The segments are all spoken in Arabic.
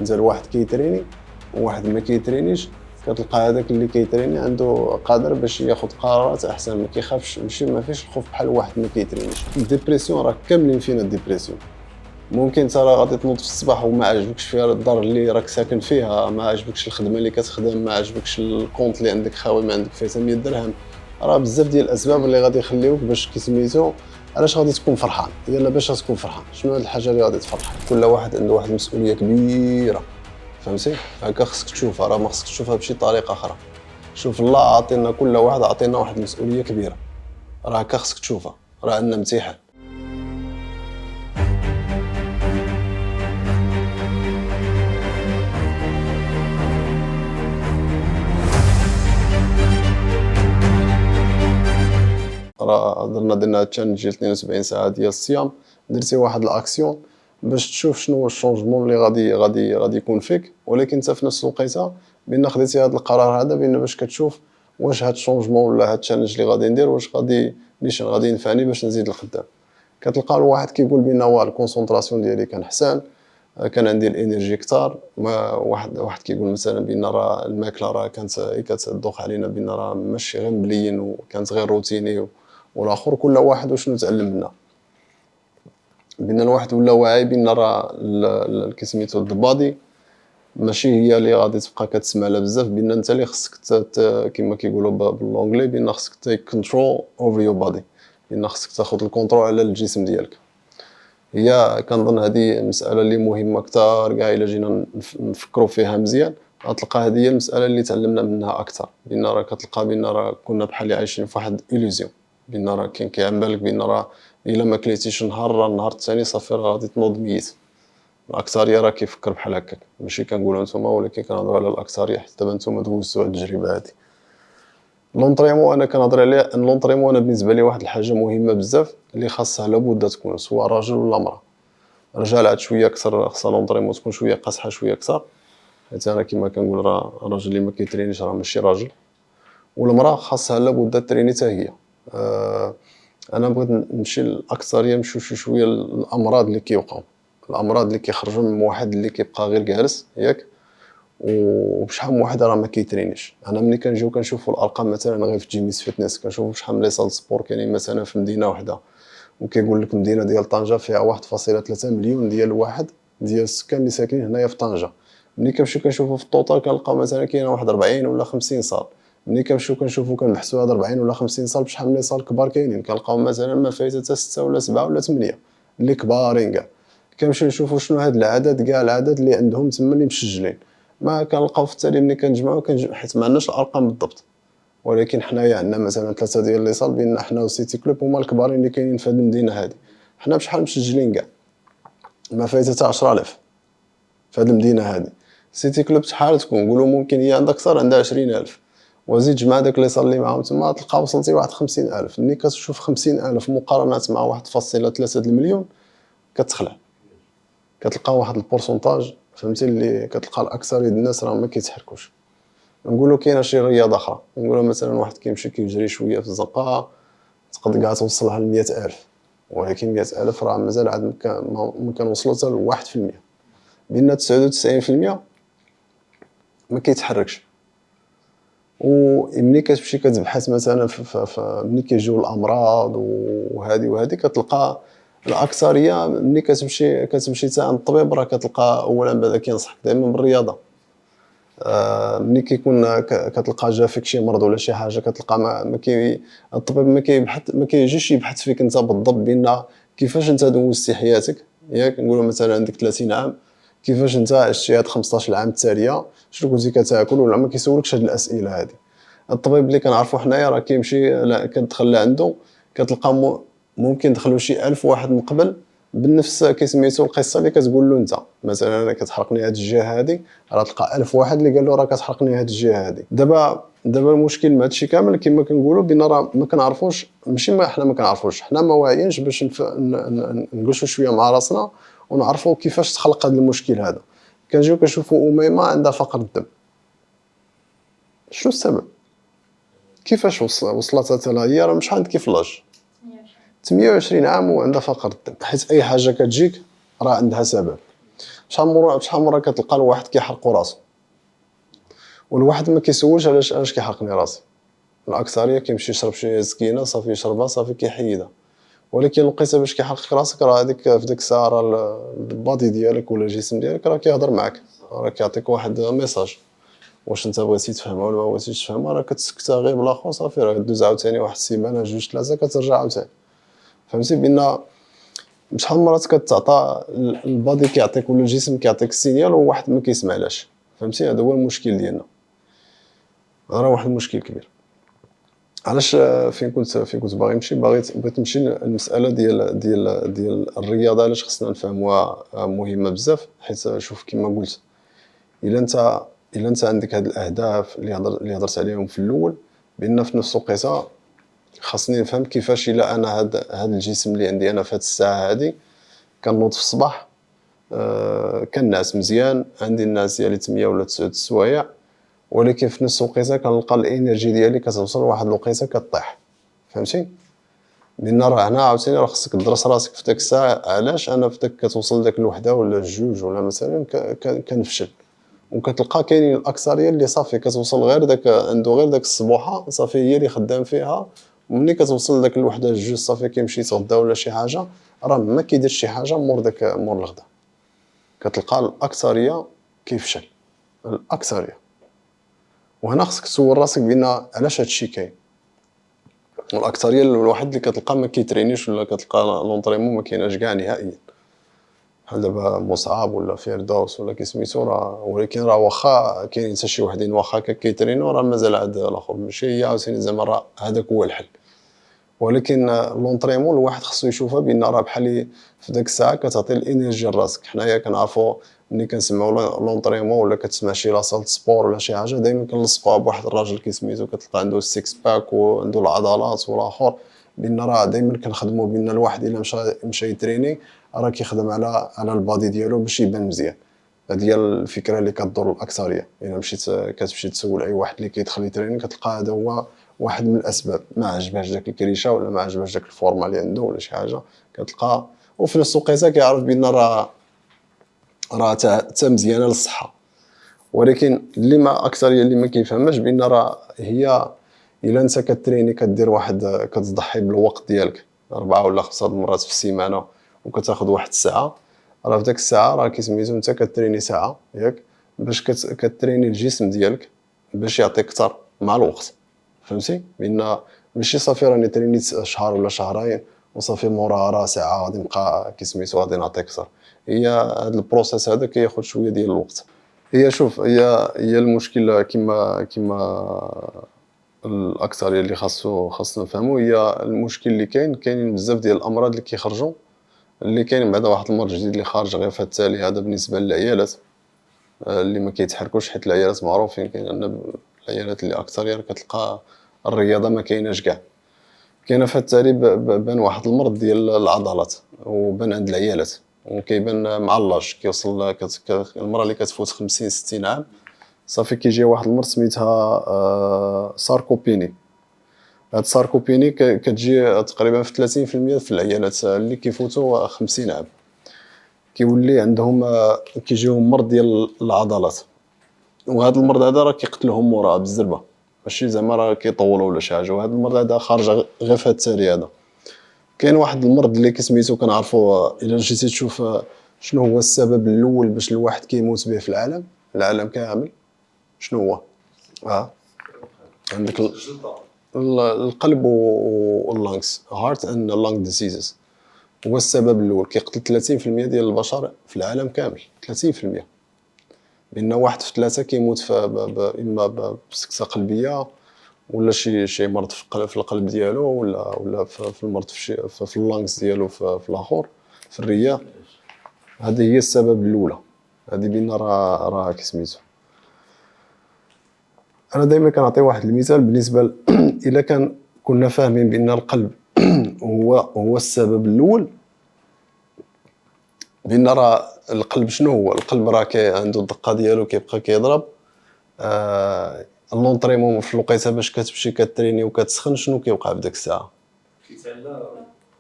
نزال واحد كيتريني وواحد ما كيترينيش، كتلقى هذاك اللي كيتريني عنده قادر باش ياخذ قرارات احسن، ما كيخافش، ماشي ما فيش الخوف بحال واحد ما كيترينيش. الديبرسيون راه كاملين فينا الديبرسيون. ممكن انت راه غادي تنوض في الصباح وما عجبكش فيها الدار اللي راك ساكن فيها، ما عجبكش الخدمه اللي كتخدم، ما عجبكش الكونط اللي عندك خاوي ما عندك فيه 100 درهم. راه بزاف ديال الاسباب اللي غادي يخليوك باش كيسميتو علاش غادي تكون فرحان. يلا باش تكون فرحان شنو هاد الحاجه اللي غادي تفرحك؟ كل واحد عنده واحد المسؤوليه كبيره، فهمتي؟ هكا خصك تشوفها، راه ما خصك تشوفها بشي طريقه اخرى. شوف الله عطينا كل واحد عطينا واحد المسؤوليه كبيره، راه هكا خصك تشوفها، راه عندنا امتحان. راه درنا تشالنج ديال 72 ساعه ديال الصيام، درتي واحد الاكسيون باش تشوف شنو هو الشونجمون اللي غادي يكون فيك، ولكن انت في نفس الوقيته بان خديتي هذا القرار هذا بان باش كتشوف واش هاد الشونجمون ولا هاد التشالنج اللي غادي ندير واش غادي ينفعني باش نزيد لقدام. كتلقى الواحد كيقول بان واه الكونسونطراسيون ديالي كان حسان، كان عندي الانرجي كثار. واحد كيقول مثلا بان راه الماكله راه كانت كتدوخ علينا، بان راه ماشي غير مليين وكانت غير روتيني، والاخر كل واحد وشنو تعلم منها. بان الواحد ولا واعي بان راه كيسميتو البادي ماشي هي اللي غادي تبقى كتسمع لها بزاف، بان انت اللي خصك كما كيقولوا بالانجلي بان خصك تيك كنترول اوفر يور بادي، بان خصك تاخذ الكونترول على الجسم ديالك. هي كنظن هذه مساله اللي مهمه كثار كاع الا جينا نفكروا فيها مزيان، غتلقى هذه هي المساله اللي تعلمنا منها اكثر. بان راه كتلقى بان راه كنا بحال عايشين في واحد اليلوزيون، بان راه كاين كيعمل بالك بان راه الا ما كليتيش نهار راه النهار الثاني صافي راه غادي تنوض ميت. الاكثريه راه كيفكر بحال هكاك، ماشي كنقولوا نتوما ولكن كنهضروا على الاكثريه حتى دابا نتوما دوزتوا هذه التجربه هذه. لونطريمون انا كنهضر عليه، لونطريمون انا بالنسبه لي واحد الحاجه مهمه بزاف اللي خاصها لابد تكون سواء راجل ولا امراه. الرجال عاد شويه اكثر خاصها لونطريمون تكون شويه قاصحه شويه اكثر، حيت انا كما كنقول راه الراجل اللي ما كيترينيش راه ماشي راجل، والمراه خاصها لابد تريني حتى هي. انا بغيت نمشي الاكثريه نمشيو شويه الامراض اللي كيوقعوا، الامراض اللي كيخرجوا من واحد اللي كيبقى غير جالس ياك، وشحال من واحد راه ما كيترينيش. انا ملي كنجيو كنشوفوا الارقام مثلا غير في جيميس فيتنس كنشوفوا شحال من لي صال سبور كاينين مثلا في مدينه واحده، وكيقول لك المدينه ديال طنجه فيها 1.3 مليون ديال السكان اللي ساكنين هنايا في طنجه. ملي كنمشيو كنشوفوا في الطوطال كنلقاو مثلا كاين واحد 40 ولا 50 صال. ملي كنمشيو كنشوفوا كنبحثوا هاد 40 ولا 50 صال بشحال من لي صال كبار كاينين، كنلقاو مثلا ما فايته حتى 6 ولا 7 ولا 8 اللي كبارين كاع. كنمشيو نشوفوا شنو هاد العدد كاع، العدد اللي عندهم تما اللي مسجلين، ما كنلقاو في التالي ملي كنجمعوا حيت ما عندناش الارقام بالضبط، ولكن حنايا عندنا مثلا 3 ديال لي صال بين حنا وسيتي كلوب هما الكبارين اللي كاينين في هذه المدينه هذه. حنا بشحال مسجلين كاع؟ ما فايته حتى 10000 في هذه المدينه هذه. سيتي كلوب شحال تكون؟ نقولوا ممكن هي عندها اكثر، عندها 20000، وزيد جمع داك لي صال اللي معاهم تما تلقى وصلتي واحد 50000. ملي كتشوف 50000 مقارنه مع 1.3 المليون كتخلع، كتلقى واحد البورسونتاج فهمتي اللي كتلقى الاكثر ديال الناس راه ما كيتحركوش. نقولوا كاينه شي رياضه اخرى، نقولوا مثلا واحد كيمشي كيجري شويه في الزنقه تقدر كاع توصلها ل 100000، ولكن 100000 راه مازال عاد ما كنوصلوا حتى ل 1%، بان 99% ما كيتحركش. وملي كتمشي كتبحث مثلا ملي كيجيو الامراض وهذه كتلقى الاكثريه ملي كتمشي حتى عند الطبيب راه كتلقى اولا بعدا كينصحك دائما بالرياضه. ملي كيكون كتلقى جا فيك شي مرض ولا شي حاجه كتلقى الطبيب ما كيجيش يبحث فيك انت بالضبط بان كيفاش انت دوزتي حياتك ياك. نقولوا مثلا عندك 30 عام كيفاش انت عشتي هاد 15 عام التاليه، شنو كنتي كتاكل، ولا ما كيسولكش هاد الاسئله هذه. الطبيب اللي كنعرفو حنايا راه كيمشي كتدخل لعندو كتلقى ممكن دخلوا شي 1000 واحد من قبل بنفس كيسميتو القصه اللي كتقول له انت. مثلا انا كتحرقني هاد الجهه هادي، راه تلقى 1000 واحد اللي قال له راه كتحرقني هاد الجهه هادي. دابا المشكل مع هادشي كامل كما كنقولوا بان راه ما كنعرفوش، ماشي ما حنا ما كنعرفوش، حنا ما واعيينش باش نجلسوا شويه مع راسنا ونعرفوا كيفاش تخلق هذا المشكل هذا. كنجيو كنشوفوا اميمه عندها فقر الدم، شنو السبب؟ كيفاش وصلت حتى هي راه شحال عندك في لاج 28 عام وعندها فقر الدم، حيت اي حاجه كتجيك راه عندها سبب. شحال من مرة كتلقى الواحد كيحرقو راسو، والواحد ما كيسولش علاش كيحرقني راسي. الأكثرية كيمشي يشرب شي سكينة صافي يشربها صافي كيحيدها. ولكن لقيتها باش كيحرقك راسك، راه هاديك في ديك الساعة راه البادي ديالك ولا الجسم ديالك راه كيهضر معاك، راه كيعطيك واحد ميساج. واش انت بغيتي تفهمها ولا ما بغيتيش تفهمها، راه كتسكتها غير بلاخو صافي، راه دوز عاوتاني واحد السيمانة جوج ثلاثة كترجع عاوتاني. فهمتي بان بشحال من مرات كتعطى البادي كيعطيك ولا الجسم كيعطيك السينيال وواحد ما كيسمعلاش. فهمتي هذا هو المشكل ديالنا، راه واحد المشكل كبير. علاش فين كنت باغي نمشي، بغيت نمشي للمساله ديال الرياضه. علاش خصنا نفهموها مهمه بزاف، حيت شوف كما قلت، الا انت عندك هاد الاهداف اللي هضرت عليهم في الاول، بان في نفس الوقيته خاصني نفهم كيفاش الا انا هاد الجسم اللي عندي انا في هاد الساعه هادي كنوض في الصباح كنعس مزيان، عندي النعاس ديالي 8 ولا 9 السوايع، ولكن في نفس الوقيته كنلقى الانرجي ديالي كتوصل لواحد الوقيته كطيح. فهمتي لان راه هنا عاوتاني راه خصك تدرس راسك في داك الساعه، علاش انا في داك كتوصل داك الوحده ولا الجوج ولا مثلا كنفشل. وكتلقى كاينين الاكثريه اللي صافي كتوصل غير داك عنده غير داك الصبوحه صافي هي اللي خدام فيها، ومني كتوصل داك الوحده الجوج صافي كيمشي يتغدى ولا شي حاجه، راه ما كيدير شي حاجه مور الغدا. كتلقى الاكثريه كيفشل، الاكثريه. وهنا خصك تسول راسك بان علاش هادشي كاين. والاكثريه الواحد اللي كتلقى ما كيترينيش ولا كتلقى لونطريمون ما كايناش كاع نهائيا، بحال دابا مصعب ولا فردوس ولا كيسميتو، راه ولكن راه واخا كاين حتى شي وحدين واخا كيترينو راه مازال عاد الاخر ماشي هي عاوتاني زعما راه هذاك هو الحل. ولكن لونطريمون الواحد خصو يشوفها بان راه بحال في داك الساعه كتعطي الانرجي لراسك. حنايا كنعرفوا ملي كنسمعوا لونطريمون ولا كتسمع شي لاصال سبور ولا شي حاجه، دائما كنلصقوها بواحد الراجل كيسميتو كتلقى عنده السيكس باك وعنده العضلات والاخر، بان راه دائما كنخدموا بان الواحد الا مشى يتريني راه كيخدم على البادي ديالو باش يبان مزيان. هذه هي الفكره اللي كدور الاكثريه. الا كتمشي تسول اي واحد اللي كيدخل يتريني كتلقى هذا هو واحد من الاسباب، ما عجبهاش داك الكريشه ولا ما عجبهاش داك الفورما اللي عنده ولا شي حاجه كتلقى. وفي نفس الوقيته كيعرف بان راه حتى مزيانه للصحه. ولكن اللي ما اكثريه اللي ما كيفهمش بان راه هي الا انت كتريني كدير واحد كتضحي بالوقت ديالك 4 ولا 5 مرات في السيمانه وكتاخذ واحد الساعه، راه في داك الساعه راه كيسميتو انت كتريني ساعه ياك باش كتريني الجسم ديالك باش يعطيك اكثر مع الوقت. فهمتي بان ماشي صافي راني ترينيت شهر ولا شهرين وصافي موراها راه ساعه غادي نبقى كيسميتو غادي نعطيك اكثر. هي هذا البروسيس هذا كياخذ شويه ديال الوقت. هي شوف هي المشكل كما الاكثريه اللي خاصنا نفهموا، هي المشكل اللي كاينين بزاف ديال الامراض اللي كيخرجوا، اللي كاين بعدا واحد المرض جديد اللي خارج غير في التالي هذا بالنسبه للعيالات اللي ما كيتحركوش، حيت العيالات معروفين كاين عندنا العيالات اللي اكثريه كتلقى الرياضه ما كايناش كاع. كاينه في التالي بان واحد المرض ديال العضلات وبان عند العيالات وكيبان مع اللاج كيوصل المراه اللي كتفوت 50 60 عام صافي كيجي واحد المرض سميتها ساركوبيني. هاد الساركوبيني كتجي تقريبا في 30% في العيالات اللي كيفوتوا 50 عام، كيولي عندهم كيجيهم مرض ديال العضلات. وهذا المرض هذا راه كيقتلهم موراها بالزربه، ماشي زعما راه كيطولوا ولا شي حاجه. وهذا المرض هذا خارج غير في هاد التالي هذا. كاين واحد المرض اللي كسميتو كنعرفوا الا جيتي تشوف شنو هو السبب الاول باش الواحد كيموت به في العالم كامل، شنو هو؟ عندك القلب واللانكس، هارت اند لانج ديزيزز، هو السبب الاول كيقتل 30% ديال البشر في العالم كامل. 30% بان واحد في 3 كيموت اما بسكته قلبيه ولا شي مرض في القلب ديالو ولا في المرض في اللانكس ديالو في الاخر في الرئه. هذه هي السبب الاولى. هذه بان راه كسميتو. انا دائما كنعطي واحد المثال بالنسبه الا كنا فاهمين بان القلب هو السبب الاول، بان راه القلب شنو هو؟ القلب راه عنده الدقه ديالو كيبقى كيضرب. اللونطريمون في الوقيته باش كتمشي كتريني وكتسخن شنو كيوقع في ديك الساعه؟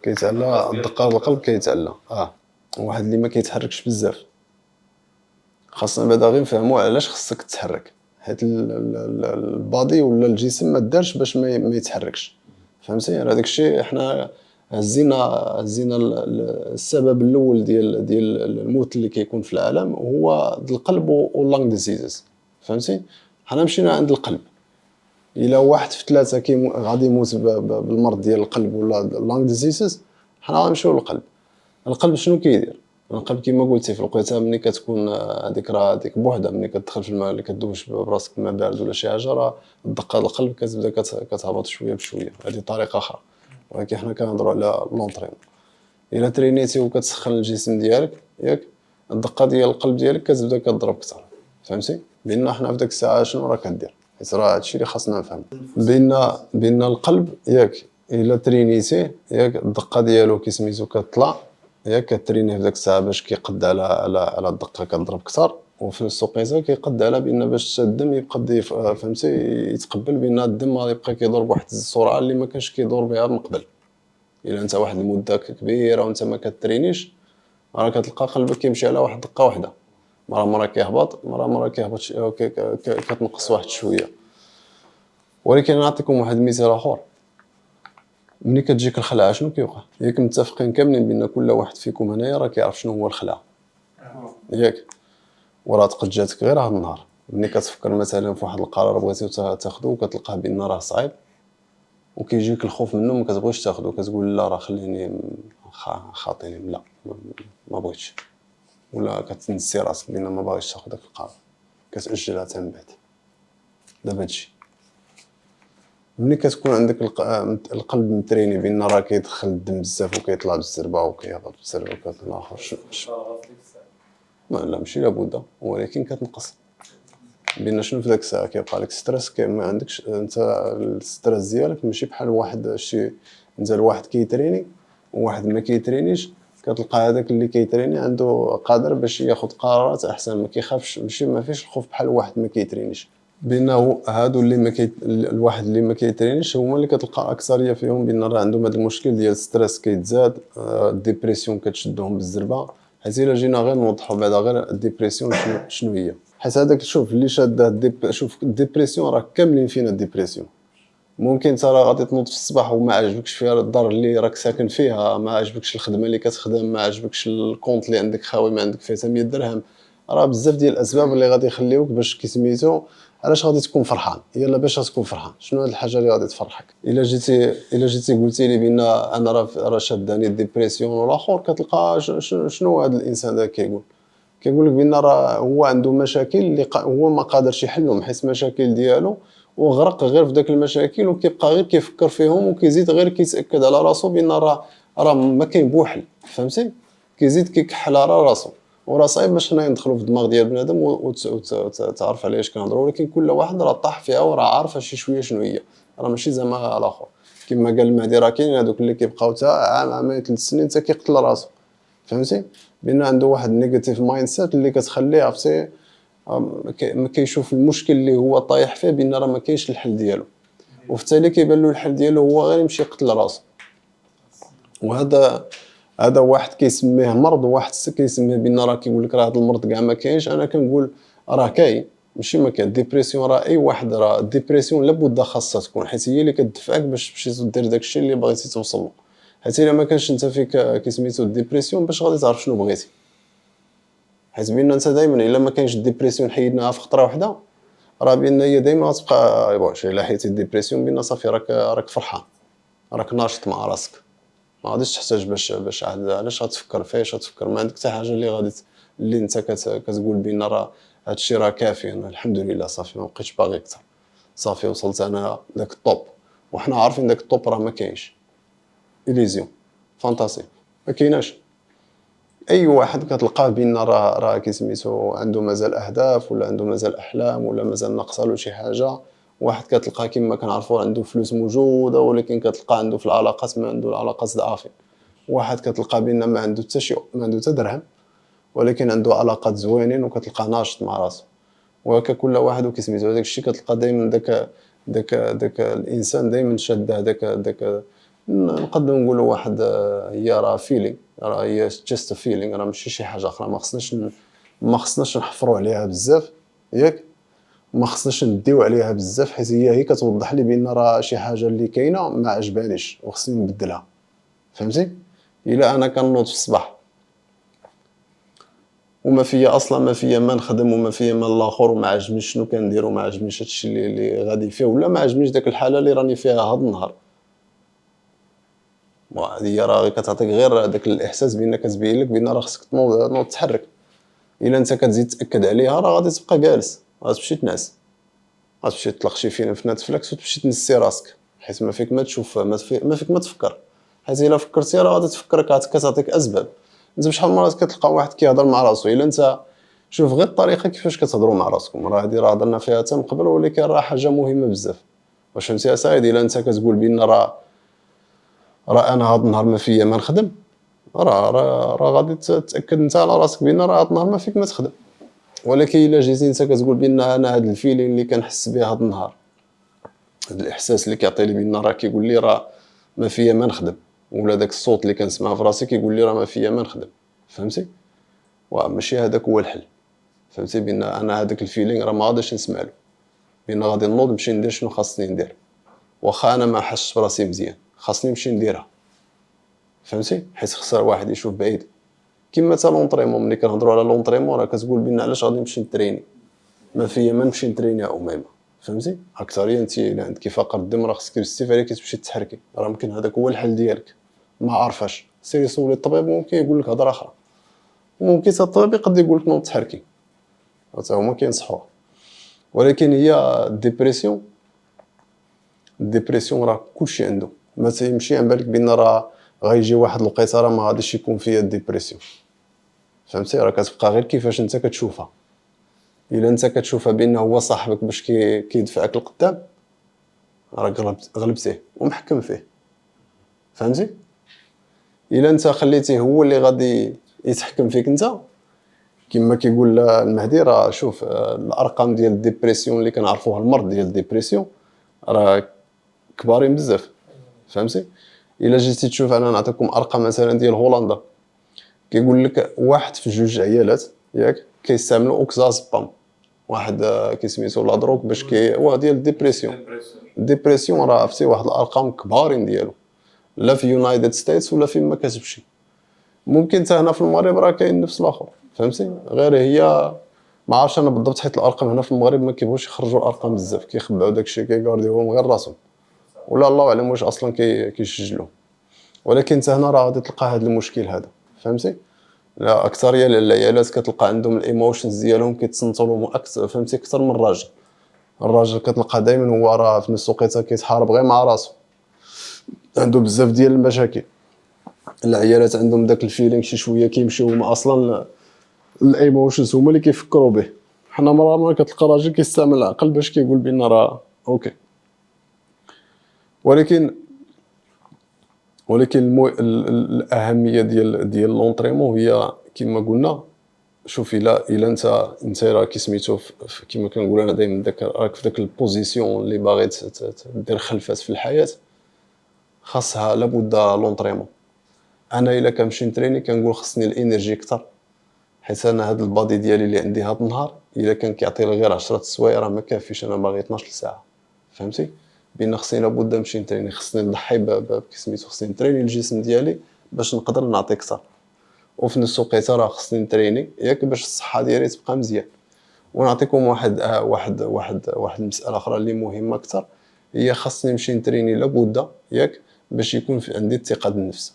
كيتعلى الدقه ديال القلب كيتعلى. واحد اللي ما كيتحركش بزاف خاصنا بعدا غير نفهموا علاش خصك تتحرك، حيت البادي ولا الجسم ما دارش باش ما يتحركش، فهمتي؟ يعني هذاك الشيء حنا هزينا السبب الاول ديال الموت اللي كيكون في العالم هو القلب واللانغ ديزيزز، فهمتي؟ حنا مشينا عند القلب، الا واحد في ثلاثه غادي يموت بالمرض ديال القلب ولا اللانغ ديزيزز، حنا غنمشيو للقلب. القلب شنو كيدير؟ القلب كما قلتي في الوقيته ملي كتكون هذيك راه هذيك بوحدها ملي كتدخل في الماء اللي كدوش براسك الماء بارد ولا شي حاجه، راه الدقه ديال القلب كتبدا كتهبط شويه بشويه، هذه طريقه اخرى، ولكن حنا كنهضروا على لونطرين. الا ترينيتي وكتسخن الجسم ديالك ياك، الدقه ديال القلب ديالك كتبدا كضرب اكثر، فهمتي؟ لان حنا في ديك الساعه شنو راه كدير، حيت راه هادشي اللي خاصنا نفهم بان القلب ياك الا ترينيتيه ياك الدقه ديالو كيسميتو كتطلع ياك، كترينيه في ديك الساعه باش كيقد على الدقه كضرب اكثر، وفي نفس الوقيته كيقد على بان باش الدم يبقى فهمتي يتقبل بان الدم غادي يبقى كيدور بواحد السرعه اللي ما كانش كيدور بها من قبل. الا انت واحد المده كبيره وانت ما كترينيش، راه كتلقى قلبك كيمشي على واحد الدقه واحده، مرة كيهبط مرة كيهبط كتنقص واحد شويه. ولكن نعطيكم واحد المثال اخر، ملي كتجيك الخلعه شنو كيوقع؟ ياك متفقين كاملين بان كل واحد فيكم هنايا راه كيعرف شنو هو الخلعه ياك، وراه تقد جاتك غير هذا النهار ملي كتفكر مثلا في واحد القرار بغيتي تاخذو وكتلقاه بان راه صعيب وكيجيك الخوف منه ما كتبغيش تاخذو، كتقول لا راه خليني خاطيني لا ما بغيتش، ولا كتنسي راسك بان ما باغيش تاخذ داك القرار كتاجلها حتى من بعد. دابا هادشي ملي كتكون عندك القلب متريني بان راه كيدخل الدم بزاف وكيطلع بالزربه وكيهبط بالزربه وكيطلع اخر لا ماشي لابد، ولكن كتنقص بان شنو في داك الساعه كيبقى لك ستريس، ما عندكش انت الستريس ديالك ماشي بحال واحد شي، انت الواحد كيتريني وواحد ما كيترينيش، كتلقى هذاك اللي كيتريني عنده قادر باش ياخذ قرارات احسن، ما كيخافش، ماشي ما فيش الخوف بحال واحد ما كيترينيش، بانه هادو اللي ما الواحد اللي ما كيترينيش هما اللي كتلقى اكثريه فيهم بان راه عندهم هذا المشكل ديال الستريس كيتزاد، الديبرسيون كتشدهم بالزربه. حيت الا جينا غير نوضحوا بعدا غير الديبرسيون شنو هي، حيت هذاك شوف اللي شاد شوف الديبرسيون راه كاملين فينا الديبرسيون. ممكن انت راه غادي تنوض في الصباح وما عجبكش فيها الدار اللي راك ساكن فيها، ما عجبكش الخدمه اللي كتخدم، ما عجبكش الكونط اللي عندك خاوي ما عندك فيه حتى 100 درهم، راه بزاف ديال الاسباب اللي غادي يخليوك باش كيسميتو علاش غادي تكون فرحان، يلا باش تكون فرحان شنو هاد الحاجه اللي غادي تفرحك. الا جيتي قلتي لي بان انا راه شاداني الديبرسيون والاخر، كتلقى شنو هذا الانسان هذا كيقول لك بان راه هو عنده مشاكل اللي هو ما قادرش يحلهم، حيت المشاكل ديالو وغرق غير في داك المشاكل وكيبقى غير كيفكر فيهم وكيزيد غير كيتاكد على راسو بان راه ما كاين بوحل، فهمتي؟ كيزيد كيكحل على راسو، وراه صعيب باش حنا ندخلوا في الدماغ ديال بنادم وتعرف على اش كنهضروا، ولكن كل واحد راه طاح فيها وراه عارفه شي شويه شنو هي، راه ماشي زعما الاخر كما قال المهدي، راه كاينين هذوك اللي كيبقاو حتى عام عامين 3 سنين حتى كيقتل راسو، فهمتي؟ بان عنده واحد نيجاتيف مايند سيت اللي كتخليه عرفتي ما كيشوف المشكل اللي هو طايح فيه بان راه ما كاينش الحل ديالو، وفي التالي كيبان له الحل ديالو هو غير يمشي يقتل راسو. وهذا واحد كيسميه مرض، وواحد كيسميه بان راه كيقول لك راه هذا المرض كاع ما كاينش. انا كنقول راه كاين، ماشي ما كاين. الديبرسيون راه اي واحد، راه الديبرسيون لابد خاصها تكون، حيت هي اللي كتدفعك باش تمشي دير داكشي اللي بغيتي توصل له. حيت الا ما كانش انت فيك كيسميتو الديبرسيون باش غادي تعرف شنو بغيتي، حيت بان انت دائما الا ما كاينش الديبرسيون حيدناها في خطره واحده، راه بان هي دائما غتبقى واش الا حيدتي الديبرسيون بان صافي راك فرحان، راك ناشط مع راسك، ما غاديش تحتاج باش علاش غتفكر فاش غتفكر، ما عندك حتى حاجه اللي غادي اللي انت كتقول بان راه هادشي راه كافي، انا الحمد لله صافي ما بقيتش باغي اكثر، صافي وصلت انا داك الطوب. وحنا عارفين داك الطوب راه ما كاينش، اليزيون فانتاسي ما كايناش. اي واحد كتلقاه بان راه كيسميتو عنده مازال اهداف ولا عنده مازال احلام ولا مازال ناقصه له شي حاجه. واحد كتلقاه كما كنعرفوا عنده فلوس موجوده ولكن كتلقاه عنده في العلاقات ما عنده العلاقات ضعافين. واحد كتلقى بان ما عنده حتى شي، ما عنده حتى درهم ولكن عنده علاقات زوينين وكتلقاه ناشط مع راسو. وهكا كل واحد وكيسميتو داك الشيء كتلقى دائما داك الانسان دائما شاد داك نقدروا نقولوا واحد هي راه فيلينغ، راه هي جاست فيلينغ، راه ماشي شي حاجه اخرى. ما خصناش ما خصناش نحفروا عليها بزاف ياك، ما خصناش نديو عليها بزاف، حيت هي كتوضح لي بان راه شي حاجه اللي كاينه ما عجبانيش وخصني نبدلها. فهمتي؟ الا انا كنوض في الصباح وما فيا اصلا، ما فيا ما نخدم وما فيا ما الاخر وما عجبنيش شنو كندير وما عجبنيش هادشي اللي غادي فيه، ولا ما عجبنيش داك الحاله اللي راني فيها هاد النهار، هي راه كتعطيك غير داك الاحساس بان كتبين لك بان راه خصك تنوض تحرك. الا انت كتزيد تاكد عليها راه غادي تبقى جالس، غتمشي تنعس، غتمشي تطلق شي فيلم في نتفليكس وتمشي تنسي راسك، حيت ما فيك ما تشوف، ما فيك ما تفكر، حيت الا فكرتي راه غادي تفكرك كتعطيك اسباب. انت شحال من مرات كتلقى واحد كيهضر مع راسو، الا انت شوف غير الطريقه كيفاش كتهضروا مع راسكم، راه هادي راه هضرنا فيها حتى من قبل، ولكن راه حاجه مهمه بزاف. واش فهمتي اسايد؟ الا انت كتقول بان راه انا هاد النهار ما فيا ما نخدم، راه غادي تتاكد انت على راسك بان راه هاد النهار ما فيك ما تخدم. ولكن الا جيتي انت كتقول بان انا هاد الفيلين اللي كنحس به هاد النهار، هاد الاحساس اللي كيعطيني بان راه كيقول لي راه ما فيا ما نخدم، ولا داك الصوت اللي كنسمعه في راسي كيقول لي راه ما فيا ما نخدم، فهمتي؟ ماشي هذاك هو الحل. فهمتي بان انا هذاك الفيلينغ راه ما غاديش نسمع له، بان غادي نوض نمشي ندير شنو خاصني ندير، واخا انا ما حسش براسي مزيان خاصني نمشي نديرها. فهمتي؟ حيت خسر واحد يشوف بعيد. كيما تا لونطريمون، ملي كنهضروا على لونطريمون راه كتقول بان علاش غادي نمشي نتريني، ما فيا ما نمشي نتريني يا اميمه. فهمتي؟ اكثريا انت الا عندك فقر الدم راه خصك باستفاده تمشي تحركي، راه ممكن هذاك هو الحل ديالك، ما عارفاش سيري سولي الطبيب ممكن يقول لك هضره اخرى، وممكن حتى الطبيب يقدر يقول لك نوض تحركي، حتى هما كينصحوها. ولكن هي الديبرسيون راه كلشي عنده، ما تيمشي عن بالك بان راه غيجي واحد الوقيته راه ما غاديش يكون فيها الديبرسيون. فهمتي؟ راه كتبقى غير كيفاش انت كتشوفها. الا انت كتشوفها بانه هو صاحبك باش كيدفعك لقدام، راك غلبتيه ومحكم فيه. فهمتي؟ الا انت خليتيه هو اللي غادي يتحكم فيك انت، كما كيقول المهدي، راه شوف الارقام ديال الديبرسيون اللي كنعرفوها، المرض ديال الديبرسيون راه كبارين بزاف. فهمتي؟ الا جيتي تشوف، انا نعطيكم ارقام مثلا ديال هولندا، كيقول لك واحد في جوج عيالات ياك كيستعملوا اوكسازبام، واحد كيسميتو لا دروك باش هو ديال الديبرسيون. الديبرسيون راه عرفتي واحد الارقام كبارين ديالو، لا في يونايتد ستيتس ولا فين ما كتمشي. ممكن حتى هنا في المغرب راه كاين نفس الاخر. فهمتي؟ غير هي ما عرفتش انا بالضبط، حيت الارقام هنا في المغرب ما كيبغوش يخرجوا الارقام بزاف، كيخبعوا داكشي كيغارديوهم غير راسهم، ولا الله اعلم واش اصلا كيسجلوه. ولكن حتى هنا راه غادي تلقى هذا المشكل هذا. فهمتي؟ لا اكثريه العيالات كتلقى عندهم الايموشنز ديالهم كيتصنتوا لهم اكثر، فهمتي، اكثر من الراجل. الراجل كتلقى دائما هو راه في نفس الوقيته كيتحارب غير مع راسو، عنده بزاف ديال المشاكل. العيالات عندهم داك الفيلينغ شي شويه كيمشيو هما اصلا الايموشنز هما اللي كيفكروا به. حنا مرة كتلقى راجل كيستعمل العقل باش كيقول بان راه اوكي. ولكن الاهميه ديال لونطريمون هي كما قلنا. شوف الا انت راه كيسميتو كما كنقول انا دائما، داك راك في داك البوزيسيون اللي باغي دير خلفات في الحياه، خاصها لابد لونطريمون. انا الا كنمشي نتريني كنقول خصني الانرجي اكثر، حيت انا هاد البادي ديالي اللي عندي هاد النهار الا كان كيعطي لي غير 10 السوايع راه ما كافيش، انا باغي 12 ساعه. فهمتي؟ بان خصني لابد نمشي نتريني، خصني نضحي كسميتو، خصني نتريني الجسم ديالي باش نقدر نعطي اكثر، وفي نفس الوقت راه خصني نتريني ياك باش الصحه ديالي تبقى مزيان. ونعطيكم واحد المساله اخرى اللي مهمه اكثر، هي خاصني نمشي نتريني لابد ياك باش يكون في عندي الثقه بالنفس.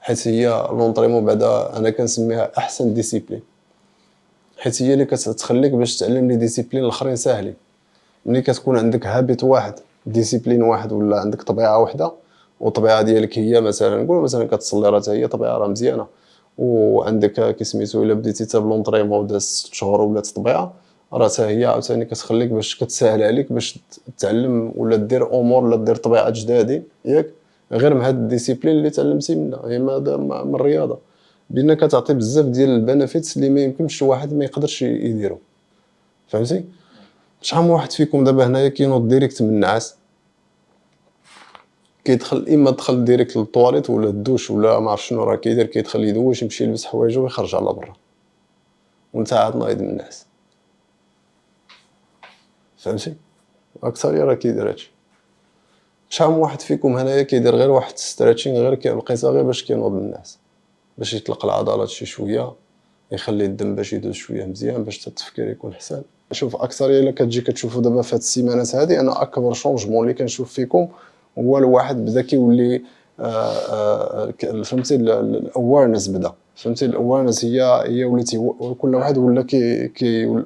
حيت هي لونطريمون بعدا انا كنسميها احسن ديسيبلين، حيت هي اللي كتخليك باش تعلم لي ديسيبلين الاخرين ساهلين. ملي كتكون عندك هابيت واحد، ديسيبلين واحد، ولا عندك طبيعه واحده، والطبيعه ديالك هي مثلا نقول مثلا كتصلي، راه هي طبيعه راه مزيانه، وعندك كسميتو الا بديتي حتى بلونطريمون وداز 6 شهور ولات طبيعه، راه حتى هي عاوتاني كتخليك باش كتسهل عليك باش تتعلم ولا دير امور ولا دير طبيعات جدادين ياك، غير من هاد الديسيبلين اللي تعلمتي منها، هي من الرياضه، بان كتعطي بزاف ديال البنفيتس اللي ما يمكنش واحد ما يقدرش يديرو. فهمتي؟ شحال من واحد فيكم دابا هنايا كينوض ديريكت من النعاس، كيدخل اما دخل ديريكت للطواليت ولا الدوش ولا ما عرف شنو راه كيدير، كيدخل يدوش يمشي يلبس حوايجو ويخرج على برا. وانت عاد نايض من الناس. فهمتي؟ الاكثريه راه كيدير هادشي. شحال من واحد فيكم هنايا كيدير غير واحد ستريتشينغ غير لقيتها غير باش كينوض من الناس، باش يطلق العضلات شي شويه، يخلي الدم باش يدوز شويه مزيان باش التفكير يكون احسن. شوف اكثريه الا كتجي كتشوفوا دابا في هاد السيمانات هادي، انا اكبر شونجمون اللي كنشوف فيكم هو الواحد بدا كيولي فهمتي الاويرنس بدا، فهمتي الاويرنس هي وليتي كل واحد ولا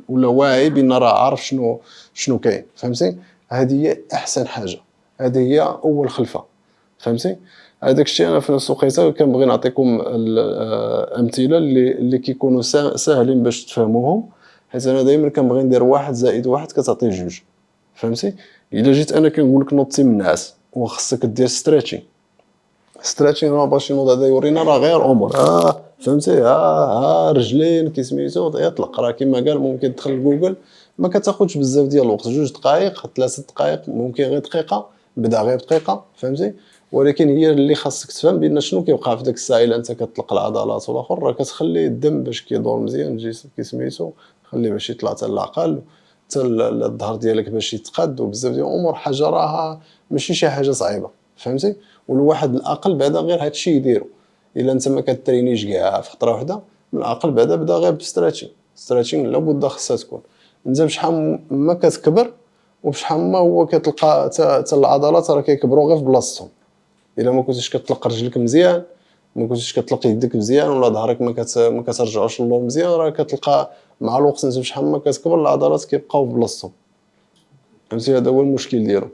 ولا واعي بان راه عارف شنو كاين. فهمتي؟ هذه هي احسن حاجه، هذه هي اول خلفه. فهمتي؟ هذاك الشيء انا في نفس الوقيته كنبغي نعطيكم الامثله اللي كيكونوا ساهلين باش تفهموهم، حيت انا دائما كنبغي ندير 1+1 كتعطي 2. فهمتي؟ الا جيت انا كنقول لك نوضتي من النعاس وخصك دير ستريتشين راه باش ينوض هذا يورينا راه غير امور فهمتي. رجلين كي سميتو يطلق، راه كما قال ممكن تدخل لجوجل ما كتاخذش بزاف ديال الوقت، 2 دقائق 3 دقائق ممكن غير دقيقه، بدا غير دقيقه. فهمتي؟ ولكن هي اللي خاصك تفهم بان شنو كيوقع في داك الساعه الا انت كتطلق العضلات والاخر، راه كتخلي الدم باش كيدور مزيان الجسم كي سميتو، خليه باش يطلع حتى العقل حتى الظهر ديالك باش يتقاد وبزاف ديال الامور. حاجه راها ماشي شي حاجه صعيبه. فهمتي؟ والواحد العقل بعدا غير هادشي يديرو، الا انت ما كترينيش كاع في خطره واحده من العقل بعدا بدا غير بستريتشينغ لابد خصها تكون. انت بشحال ما كتكبر وبشحال ما هو كتلقى حتى العضلات راه كيكبروا غير في بلاصتهم. الا ما كنتيش كتطلق رجلك مزيان، ما كنتيش كتطلق يدك مزيان، ولا ظهرك ما كترجعوش للور مزيان، راه كتلقى مع الوقت انت بشحال ما كتكبر العضلات كيبقاو في بلاصتهم. فهمتي؟ هذا هو المشكل ديالو.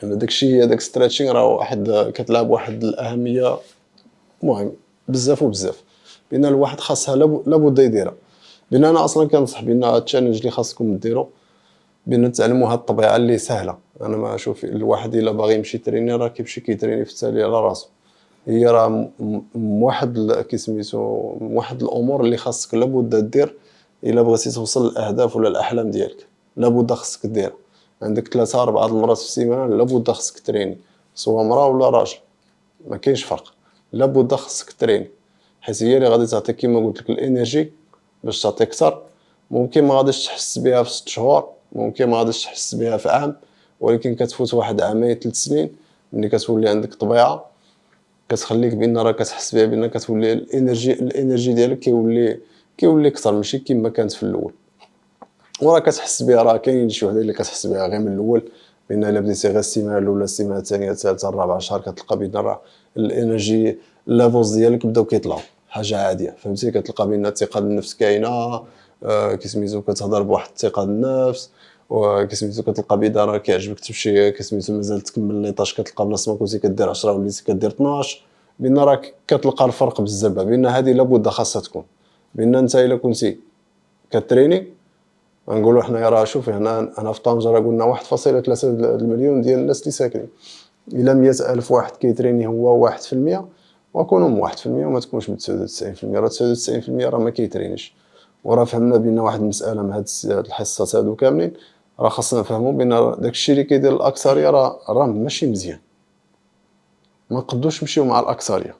انا داكشي هذاك ستريتشينغ راه واحد كتلعب واحد الاهميه مهم بزاف وبزاف، بان الواحد خاصها لابد يديرها. بان انا اصلا كنصح بان التشالنج اللي خاصكم ديروا بان تعلموا هاد الطبيعه اللي سهله. انا ما اشوف الواحد الا باغي يمشي تريني راه كيمشي كيتريني في التالي على راسو. هي راه واحد كيسميتو واحد الامور اللي خاصك لابد دير الا بغيتي توصل للاهداف ولا الاحلام ديالك، لابد خاصك ديرها. عندك 3 4 المرات في السيمانه لابد خاصك تريني، سواء مراه ولا راجل ما كاينش فرق، لابد خاصك تريني، حيت هي اللي غادي تعطيك كيما قلت لك الانرجي باش تعطي اكثر. ممكن ما غاديش تحس بها في 6 شهور، ممكن ما غاديش تحس بها في عام، ولكن كتفوت واحد عامين 3 سنين ملي كتولي عندك طبيعه كتخليك بان راه كتحس بها بان كتولي الانرجي ديالك كيولي اكثر ماشي كما كانت في الاول. وراه كتحس بها، راه كاين شي وحده اللي كتحس بها غير من الاول، بان الا بديتي غير السيمانه الاولى السيمانه الثانيه الثالثه الرابعه شهر كتلقى بان راه الانرجي ليفلز ديالك بداو كيطلعوا حاجه عاديه. فهمتي؟ كتلقى بان الثقه بالنفس كاينه، كسميتو كتهضر بواحد الثقه بالنفس، وكسميتو كتلقى بان راه كيعجبك تمشي كسميتو مازال تكمل ليطاج كتلقى بلاصه ما كنتي كدير 10 وليتي كدير 12، بان راه كتلقى الفرق بزاف، بان هذه لابد خاصها تكون. بان انت الا كنتي كتريني غنقولوا حنايا راه شوف هنا في طنجة راه قلنا 1.3 المليون ديال الناس اللي ساكنين، الا 100,000 واحد كيتريني هو 1%، وكونوا من 1% وما تكونش ب 99%، راه 99% راه ما كيترينيش. وراه فهمنا بان واحد المساله من هاد الحصات هادو كاملين، راه خاصنا نفهموا بان داكشي اللي كيدير الاكثريه راه ماشي مزيان، ما نقدوش نمشيو مع الاكثريه.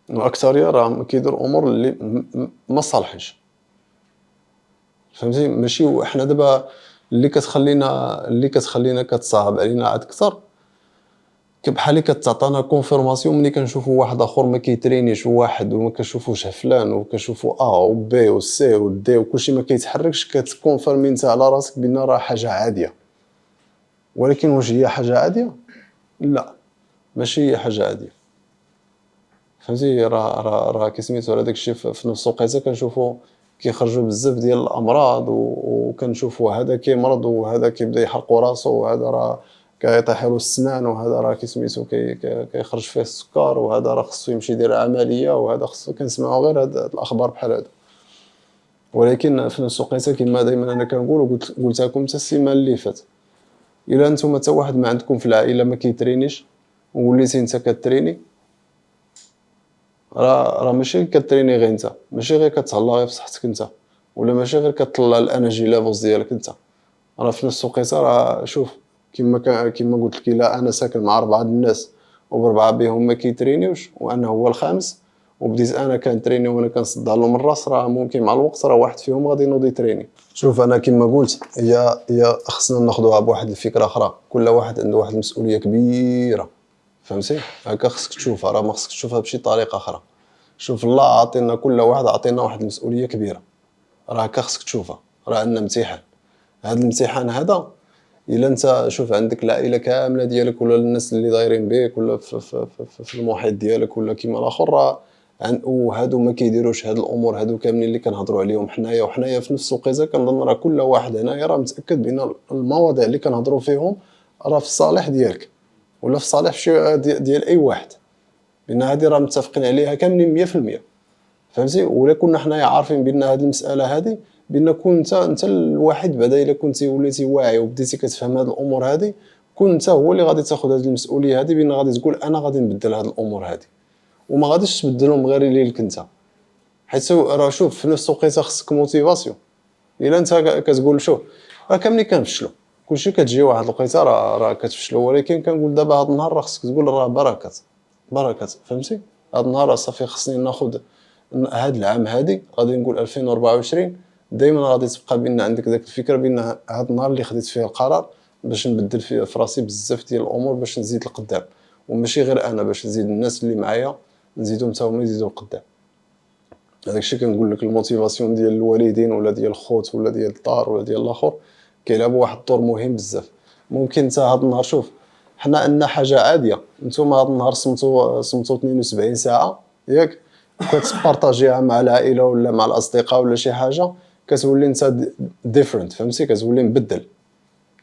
الاكثريه راه كيدير امور اللي ما صالحينش. فهمتي؟ ماشي حنا دابا اللي كتخلينا كتصعب علينا عاد اكثر بحال اللي كتعطينا كونفيرماسيون ملي كنشوفوا واحد اخر ما كيترينيش واحد وما كنشوفوش فلان وكنشوفوا و بي و سي و دي وكلشي ما كيتحركش، كتكونفيرمي نتا على راسك بان راه حاجه عاديه. ولكن واش هي حاجه عاديه؟ لا، ماشي هي حاجه عاديه. فهمتي؟ راه كسميتو على داكشي في نفس الوقيته كنشوفوا كيخرجوا بزاف ديال الامراض وكنشوفوا هذا كيمرض وهذا كيبدا يحرقوا راسو وهذا راه كيطيح له السنان وهذا راه كسميتو كيخرج فيه السكر وهذا راه خصو يمشي يدير عمليه وهذا خصو. كنسمعوا غير هاد الاخبار بحال هادو. ولكن في نفس الوقيته كما دائما انا كنقول وقلت لكم حتى السيمانه اللي فات، الا نتوما حتى واحد ما عندكم في العائله ما كيترينيش ووليتي انت كتريني، راه ماشي كتريني غير انت، ماشي غير كتهلا غير في صحتك انت، ولا ماشي غير كطلع الانرجي ليفلز ديالك انت، راه في نفس الوقيته راه شوف كما قلت لك الا انا ساكن مع 4 الناس و4 بهم ما كيترينيوش وانا هو الخامس وبديت انا كنتريني وانا كنصدع لهم الراس، راه ممكن مع الوقت راه واحد فيهم غادي ينوض يتريني. شوف انا كما قلت، هي خصنا ناخذوها بواحد الفكره اخرى، كل واحد عنده واحد المسؤوليه كبيره، فهمتي؟ هكا خصك تشوفها، راه ما خصك تشوفها بشي طريقه اخرى. شوف الله عطينا كل واحد، عطينا واحد المسؤوليه كبيره، راه هكا خصك تشوفها. راه عندنا امتحان، هذا الامتحان هذا الا انت شوف عندك العائله كامله ديالك ولا الناس اللي دايرين بك ولا في المحيط ديالك ولا كيما الاخر، راه وهادو ما كيديروش هاد الامور هادو كاملين اللي كنهضروا عليهم حنايا، وحنايا في نفس الوقيته كنظن راه كل واحد هنايا راه متاكد بان المواضيع اللي كنهضروا فيهم راه في الصالح ديالك ولا في صالح شي ديال اي واحد، بان هادي راه متفقين عليها كاملين 100%. فهمتي؟ ولا كنا حنايا عارفين بان هذه المساله هذه، بان كنت انت الواحد بعدا الا كنتي وليتي واعي وبديتي كتفهم هذه الامور هذه، كنت انت هو اللي غادي تاخذ هذه المسؤوليه هذه، بان غادي تقول انا غادي نبدل هذه الامور هذه، وما غاديش تبدلهم غير ليك انت. حيت راه شوف في نفس الوقيته خصك موتيفاسيون. الا انت كتقول شوف راه كاملين كنفشلوا، كلشي كتجي واحد الوقيته راه كتفشلوا، ولكن كنقول دابا هذا النهار راه خصك تقول راه بركات بركات، فهمتي؟ هذا النهار صافي خصني ناخذ هذا العام هذه غادي نقول 2024 دائما غادي تبقى بان عندك داك الفكره بان هذا النهار اللي خديت فيه القرار باش نبدل فيه في راسي بزاف ديال الامور باش نزيد لقدام، وماشي غير انا، باش نزيد الناس اللي معايا نزيدهم حتى هما يزيدوا لقدام. هذاك الشيء كنقول لك الموتيفاسيون ديال الوالدين ولا ديال الخوت ولا ديال الدار ولا ديال الاخر كيلعبوا واحد الدور مهم بزاف. ممكن انت هذا النهار شوف حنا عندنا حاجه عاديه، نتوما هذا النهار صمتوا 72 ساعه ياك، كتبارطاجيها مع العائله ولا مع الاصدقاء ولا شي حاجه، كتولي انت ديفرنت، فهمتي؟ كتولي مبدل،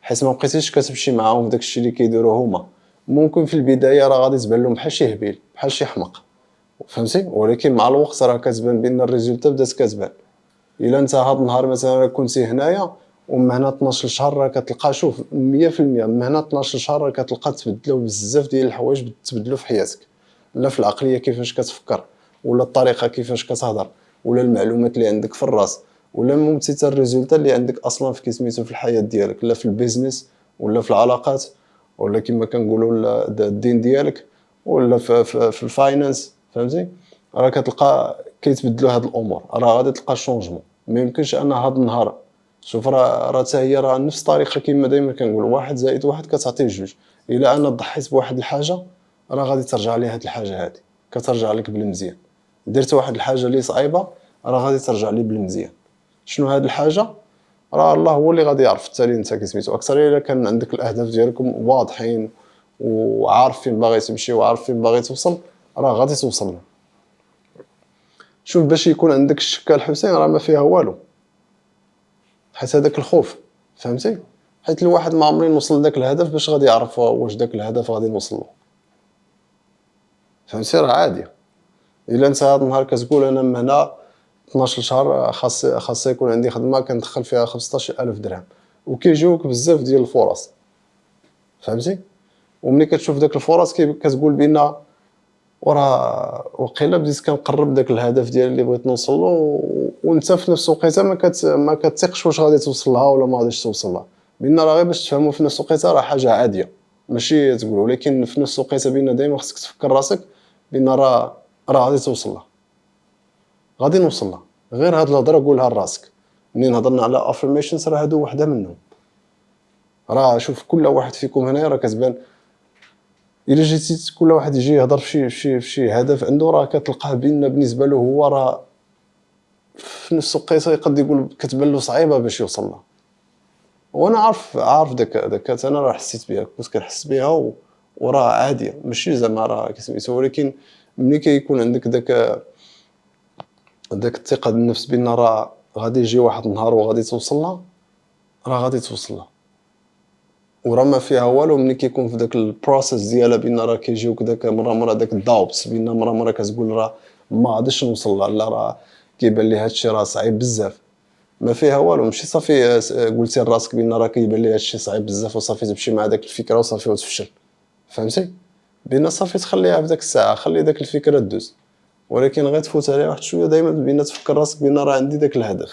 حيت ما بقيتيش كتمشي معاهم داك الشيء اللي كيديروه هما. ممكن في البدايه راه غادي تبان لهم بحال شي هبيل بحال شي حمق، فهمتي؟ ولكن مع الوقت راه كتبان بان الريزولتا بدات كتبان. الا انت هذا النهار مثلا كنتي هنايا ومن هنا 12 شهر راه كتلقى شوف 100% من هنا 12 شهر راه كتلقى تبدلوا بزاف ديال الحوايج تبدلوا في حياتك، لا في العقليه كيفاش كتفكر ولا الطريقه كيفاش كتهضر ولا المعلومات اللي عندك في الراس ولا ممكن حتى الريزولتا اللي عندك اصلا في كيسميتو في الحياه ديالك، لا في البيزنس ولا في العلاقات ولا كما كنقولوا الدين ديالك ولا في الفاينانس، فهمتي؟ راه كتلقى كيتبدلوا هاد الامور، راه غادي تلقى شونجمون. ما يمكنش ان هاد النهار شوف راه حتى هي راه نفس الطريقه كما دائما كنقول، واحد زائد واحد كتعطيه جوج. الا انا ضحيت بواحد الحاجه راه غادي ترجع لي هاد الحاجه هادي، كترجع لك بالمزيان. درت واحد الحاجه اللي صعيبه راه غادي ترجع لي بالمزيان. شنو هاد الحاجه؟ راه الله هو اللي غادي يعرف التالي انت كسميتو، اكثر الا كان عندك الاهداف ديالكم واضحين وعارف فين باغي تمشي وعارف فين باغي توصل، راه غادي توصل له. شوف باش يكون عندك الشك الحسين راه ما فيها والو، حيت هذاك الخوف، فهمتي؟ حيت الواحد ما عمري نوصل لذاك الهدف باش غادي يعرف واش داك الهدف غادي نوصل له، فهمتي؟ راه عادي. الا انت هذا النهار كتقول انا من هنا 12 شهر خاص يكون عندي خدمه كندخل فيها 15000 درهم، وكيجيوك بزاف ديال الفرص، فهمتي؟ وملي كتشوف داك الفرص كتقول بان وراه وقيلا بديت كنقرب داك الهدف ديالي اللي بغيت نوصل له، وانت في نفس الوقيته ما كتثقش واش غادي توصل لها ولا ما غاديش توصل لها، بان راه غير باش تفهموا في نفس الوقيته راه حاجه عاديه ماشي تقول، ولكن في نفس الوقيته بان دائما خصك تفكر راسك بان راه غادي توصل لها، غادي نوصل لها. غير هاد الهضره قولها لراسك. منين هضرنا على افرميشنز راه هادو وحده منهم. راه شوف كل واحد فيكم هنا راه كتبان الا جيتي كل واحد يجي يهضر في شي هدف عنده راه كتلقاه بان بالنسبه له هو راه في نفس الوقيته يقد يقول كتبان له صعيبه باش يوصل لها. وانا عارف داك انا راه حسيت بها، كنت كنحس بها وراه عاديه ماشي زعما راه كسميتو، ولكن ملي كيكون عندك داك الثقه بالنفس بان راه غادي يجي واحد النهار وغادي توصل لها، راه غادي توصل لها. وراه ما فيها والو ملي كيكون في داك البروسيس ديالها بان راه كيجيوك داك مره داك الداوبس بان مره كتقول راه ما غاديش نوصل لها، لا راه كيبان لي هادشي راه صعيب بزاف. ما فيها والو، ماشي صافي قلتي لراسك بان راه كيبان لي هادشي صعيب بزاف وصافي تمشي مع داك الفكره وصافي وتفشل، فهمتي؟ بان صافي تخليها في داك الساعه، خلي داك الفكره دوز، ولكن غير تفوت عليها واحد شويه دائما بان تفكر راسك بان راه عندي داك الهدف.